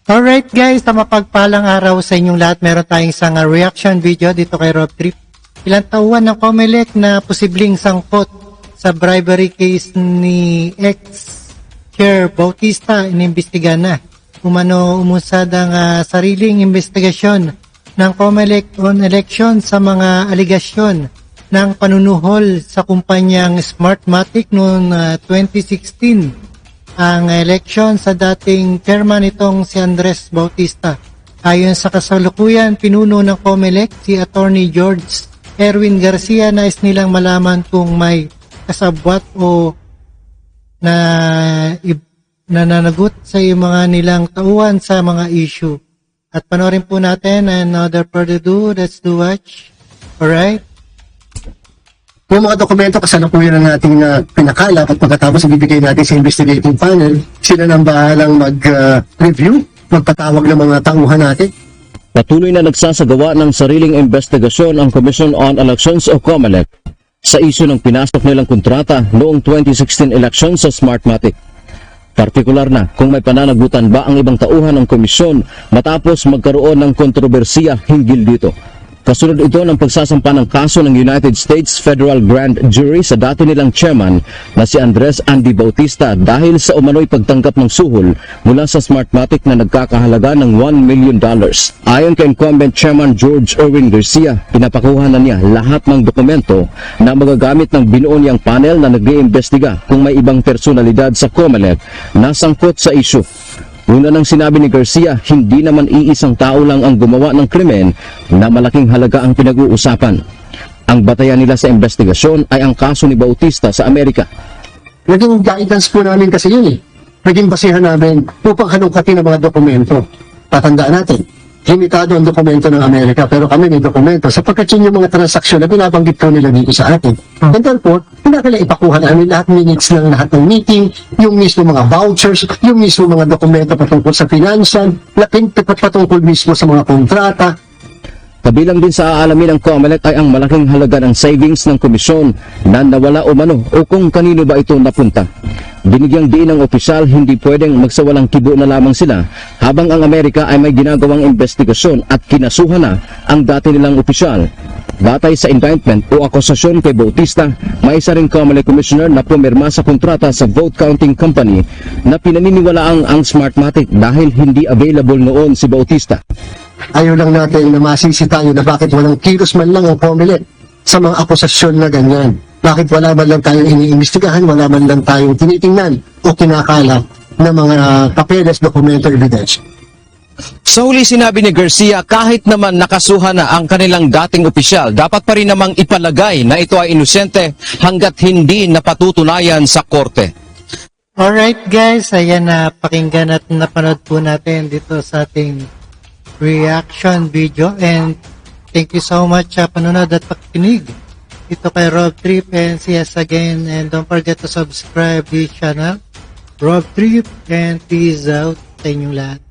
Alright guys, sa mapagpalang araw sa inyong lahat, meron tayong isang reaction video dito kay Rob Trip. Ilang tauhan ng COMELEC na posibleng sangkot sa bribery case ni ex-Chair Bautista, inimbestigahan na. Umano umusad ang sariling investigasyon ng COMELEC on election sa mga aligasyon ng panunuhol sa kumpanyang Smartmatic noong 2016. Ang election sa dating chairman itong si Andres Bautista. Ayon sa kasalukuyan, pinuno ng COMELEC si Attorney George Erwin Garcia. Nais nilang malaman kung may kasabwat o nananagot sa mga nilang tauhan sa mga issue. At panoorin po natin, and without further ado, let's do watch. Alright? Yung mga dokumento kasalukuyan na nating pinakalap at pagkatapos ibibigay natin sa investigating panel, sila nang bahalang mag-review, magpatawag ng mga tauhan natin. Patuloy na nagsasagawa ng sariling investigasyon ang Commission on Elections o COMELEC sa isyu ng pinasok nilang kontrata noong 2016 election sa Smartmatic. Partikular na kung may pananagutan ba ang ibang tauhan ng komisyon matapos magkaroon ng kontrobersiya hinggil dito. Kasunod ito ng pagsasampa ng kaso ng United States Federal Grand Jury sa dati nilang chairman na si Andres Andy Bautista dahil sa umano'y pagtanggap ng suhol mula sa Smartmatic na nagkakahalaga ng $1 million. Ayon kay incumbent chairman George Erwin Garcia, pinapakuha na niya lahat ng dokumento na magagamit ng binuo niyang panel na nag-iimbestiga kung may ibang personalidad sa COMELEC na sangkot sa issue. Una nang sinabi ni Garcia, hindi naman iisang tao lang ang gumawa ng krimen na malaking halaga ang pinag-uusapan. Ang batayan nila sa investigasyon ay ang kaso ni Bautista sa Amerika. Naging guidance po namin kasi yun eh. Naging basihan namin upang halongkatin ang mga dokumento. Tatandaan natin, limitado ang dokumento ng Amerika pero kami may dokumento sapagkat yun yung mga transaksyon na binabanggit po nila dito sa atin. And therefore, pinakala ipakuha namin lahat minutes ng lahat ng meeting, yung mismo mga vouchers, yung mismo mga dokumento patungkol sa financial, patungkol mismo sa mga kontrata. Kabilang din sa aalamin ng COMELEC ay ang malaking halaga ng savings ng komisyon na nawala umano o kung kanino ba ito napunta. Binigyang diin ng opisyal hindi pwedeng magsawalang kibo na lamang sila habang ang Amerika ay may ginagawang investigasyon at kinasuhan na ang dati nilang opisyal. Batay sa indictment o akusasyon kay Bautista, may isa ring COMELEC commissioner na pumirma sa kontrata sa vote counting company na pinaniniwalaang ang Smartmatic dahil hindi available noon si Bautista. Ayaw lang natin na masisi tayo na bakit walang kilos man lang ang COMELEC sa mga akusasyon na ganyan. Bakit wala man lang tayong iniimbestigahan, wala man lang tayong tinitingnan o kinakala na mga papeles, dokumento, evidence. Sa huli sinabi ni Garcia, kahit naman nakasuhan na ang kanilang dating opisyal, dapat pa rin namang ipalagay na ito ay inosente hanggat hindi napatutunayan sa korte. Alright guys, ayan na pakinggan at napanood po natin dito sa ating reaction video, and thank you so much sa panonood at pakikinig. Ito kay Rob Trip, and see us again, and don't forget to subscribe this channel, Rob Trip, and peace out sa inyong lahat.